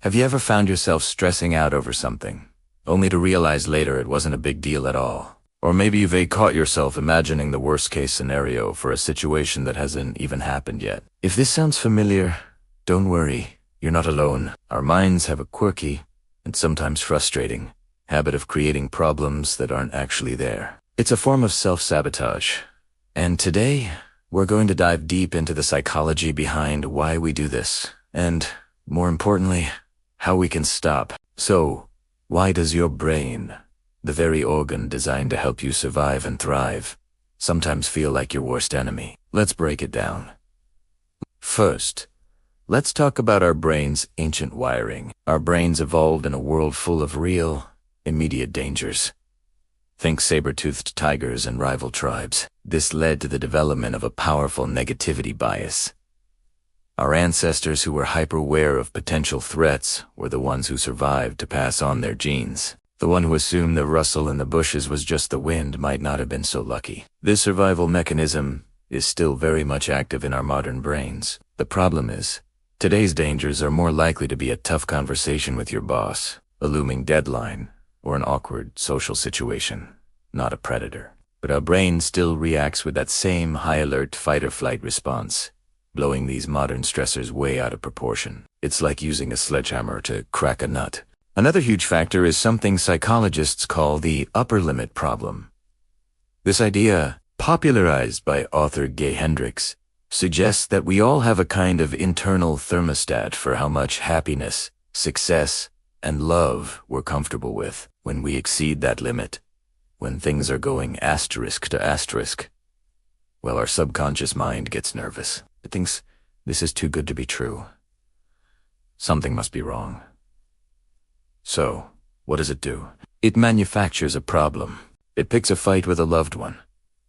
Have you ever found yourself stressing out over something, only to realize later it wasn't a big deal at all? Or maybe you've caught yourself imagining the worst-case scenario for a situation that hasn't even happened yet. If this sounds familiar, don't worry, you're not alone. Our minds have a quirky, and sometimes frustrating, habit of creating problems that aren't actually there. It's a form of self-sabotage. And today, we're going to dive deep into the psychology behind why we do this, and, more importantly, how we can stop. So, why does your brain, the very organ designed to help you survive and thrive, sometimes feel like your worst enemy? Let's break it down. First, let's talk about our brain's ancient wiring. Our brains evolved in a world full of real, immediate dangers. Think saber-toothed tigers and rival tribes. This led to the development of a powerful negativity bias. Our ancestors who were hyper-aware of potential threats were the ones who survived to pass on their genes. The one who assumed the rustle in the bushes was just the wind might not have been so lucky. This survival mechanism is still very much active in our modern brains. The problem is, today's dangers are more likely to be a tough conversation with your boss, a looming deadline, or an awkward social situation, not a predator. But our brain still reacts with that same high-alert fight-or-flight response, blowing these modern stressors way out of proportion. It's like using a sledgehammer to crack a nut. Another huge factor is something psychologists call the upper limit problem. This idea, popularized by author Gay Hendricks, suggests that we all have a kind of internal thermostat for how much happiness, success, and love we're comfortable with. When we exceed that limit, when things are going asterisk to asterisk, well, our subconscious mind gets nervous. It thinks, this is too good to be true. Something must be wrong. So, what does it do? It manufactures a problem. It picks a fight with a loved one,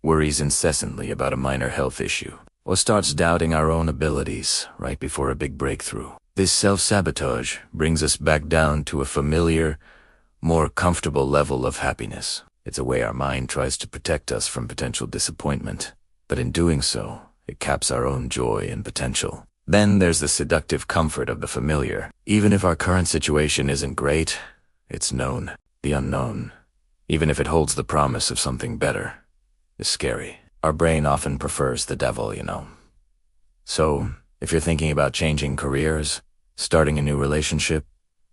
worries incessantly about a minor health issue, or starts doubting our own abilities right before a big breakthrough. This self-sabotage brings us back down to a familiar, more comfortable level of happiness. It's a way our mind tries to protect us from potential disappointment, but in doing so, it caps our own joy and potential. Then there's the seductive comfort of the familiar. Even if our current situation isn't great, it's known. The unknown, even if it holds the promise of something better, is scary. Our brain often prefers the devil, you know. So, if you're thinking about changing careers, starting a new relationship,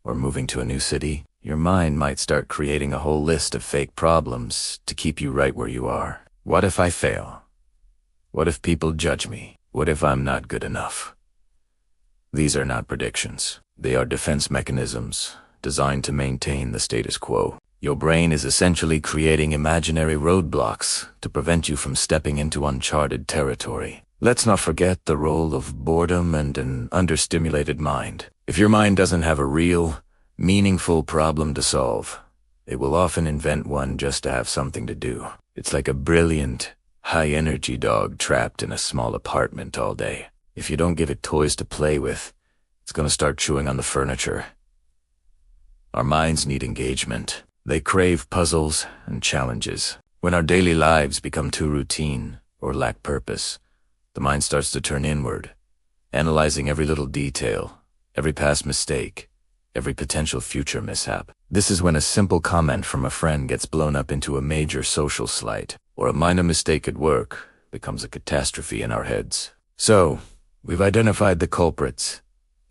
or moving to a new city, your mind might start creating a whole list of fake problems to keep you right where you are. What if I fail? What if people judge me? What if I'm not good enough? These are not predictions. They are defense mechanisms designed to maintain the status quo. Your brain is essentially creating imaginary roadblocks to prevent you from stepping into uncharted territory. Let's not forget the role of boredom and an understimulated mind. If your mind doesn't have a real, meaningful problem to solve, it will often invent one just to have something to do. It's like a brilliant, high-energy dog trapped in a small apartment all day. If you don't give it toys to play with, it's going to start chewing on the furniture. Our minds need engagement. They crave puzzles and challenges. When our daily lives become too routine or lack purpose, the mind starts to turn inward, analyzing every little detail, every past mistake, every potential future mishap. This is when a simple comment from a friend gets blown up into a major social slight, or a minor mistake at work becomes a catastrophe in our heads. So, we've identified the culprits,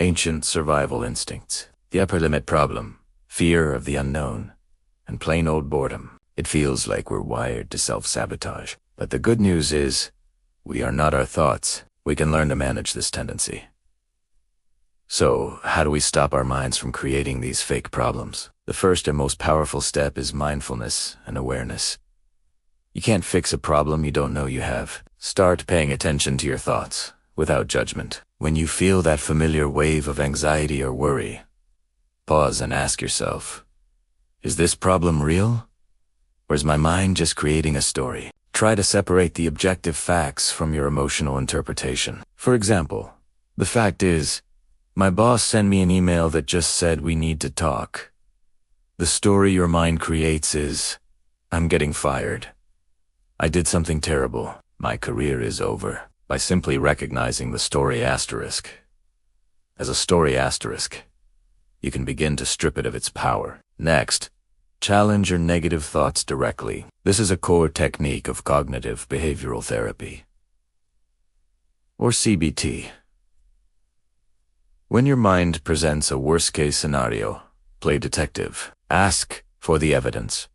ancient survival instincts, the upper limit problem, fear of the unknown, and plain old boredom. It feels like we're wired to self-sabotage. But the good news is, we are not our thoughts. We can learn to manage this tendency. So, how do we stop our minds from creating these fake problems? The first and most powerful step is mindfulness and awareness. You can't fix a problem you don't know you have. Start paying attention to your thoughts, without judgment. When you feel that familiar wave of anxiety or worry, pause and ask yourself, is this problem real? Or is my mind just creating a story? Try to separate the objective facts from your emotional interpretation. For example, the fact is, my boss sent me an email that just said we need to talk. The story your mind creates is, I'm getting fired. I did something terrible. My career is over. By simply recognizing the story asterisk as a story asterisk, you can begin to strip it of its power. Next, challenge your negative thoughts directly. This is a core technique of cognitive behavioral therapy, or CBT. When your mind presents a worst-case scenario, play detective. Ask for the evidence.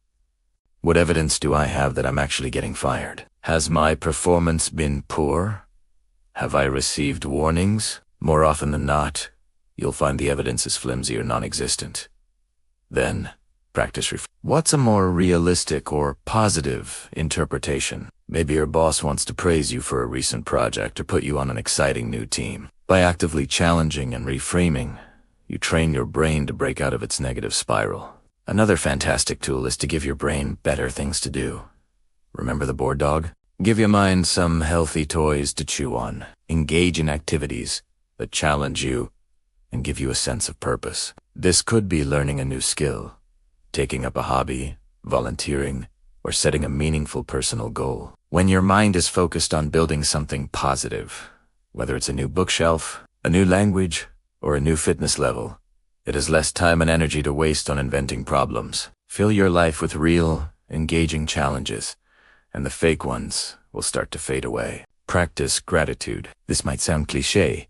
What evidence do I have that I'm actually getting fired? Has my performance been poor? Have I received warnings? More often than not, you'll find the evidence is flimsy or non-existent. Then, practice what's a more realistic or positive interpretation? Maybe your boss wants to praise you for a recent project or put you on an exciting new team. By actively challenging and reframing, you train your brain to break out of its negative spiral. Another fantastic tool is to give your brain better things to do. Remember the board dog? Give your mind some healthy toys to chew on. Engage in activities that challenge you and give you a sense of purpose. This could be learning a new skill, taking up a hobby, volunteering, or setting a meaningful personal goal. When your mind is focused on building something positive, whether it's a new bookshelf, a new language, or a new fitness level, it has less time and energy to waste on inventing problems. Fill your life with real, engaging challenges, and the fake ones will start to fade away. Practice gratitude. This might sound cliché,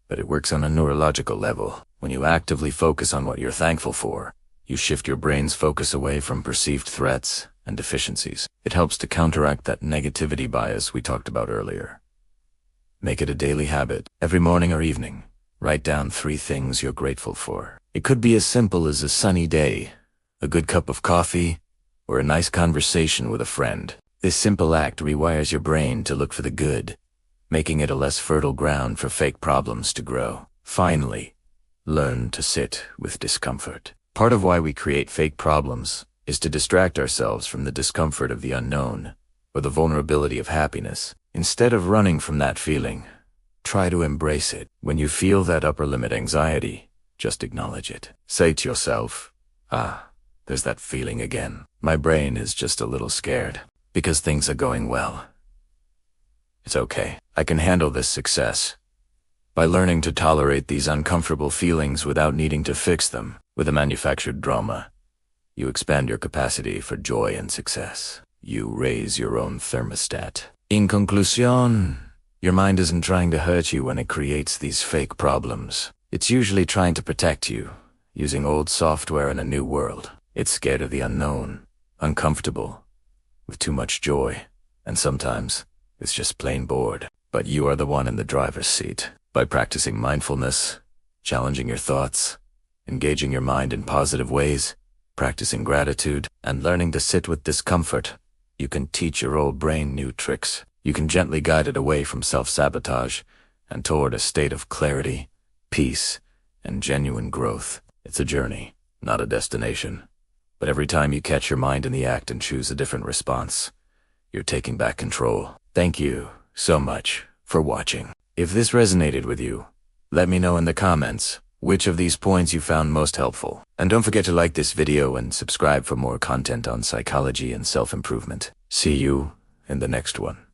but it works on a neurological level. When you actively focus on what you're thankful for, you shift your brain's focus away from perceived threats and deficiencies. It helps to counteract that negativity bias we talked about earlier. Make it a daily habit. Every morning or evening, write down 3 things you're grateful for. It could be as simple as a sunny day, a good cup of coffee, or a nice conversation with a friend. This simple act rewires your brain to look for the good, making it a less fertile ground for fake problems to grow. Finally, learn to sit with discomfort. Part of why we create fake problems is to distract ourselves from the discomfort of the unknown, or the vulnerability of happiness. Instead of running from that feeling, try to embrace it. When you feel that upper limit anxiety, just acknowledge it. Say to yourself, there's that feeling again. My brain is just a little scared because things are going well. It's okay. I can handle this success. By learning to tolerate these uncomfortable feelings without needing to fix them with a manufactured drama, you expand your capacity for joy and success. You raise your own thermostat. In conclusion, your mind isn't trying to hurt you when it creates these fake problems. It's usually trying to protect you, using old software in a new world. It's scared of the unknown, uncomfortable, with too much joy, and sometimes it's just plain bored. But you are the one in the driver's seat. By practicing mindfulness, challenging your thoughts, engaging your mind in positive ways, practicing gratitude, and learning to sit with discomfort, you can teach your old brain new tricks. You can gently guide it away from self-sabotage and toward a state of clarity, peace, and genuine growth. It's a journey, not a destination. But every time you catch your mind in the act and choose a different response, you're taking back control. Thank you so much for watching. If this resonated with you, let me know in the comments which of these points you found most helpful. And don't forget to like this video and subscribe for more content on psychology and self-improvement. See you in the next one.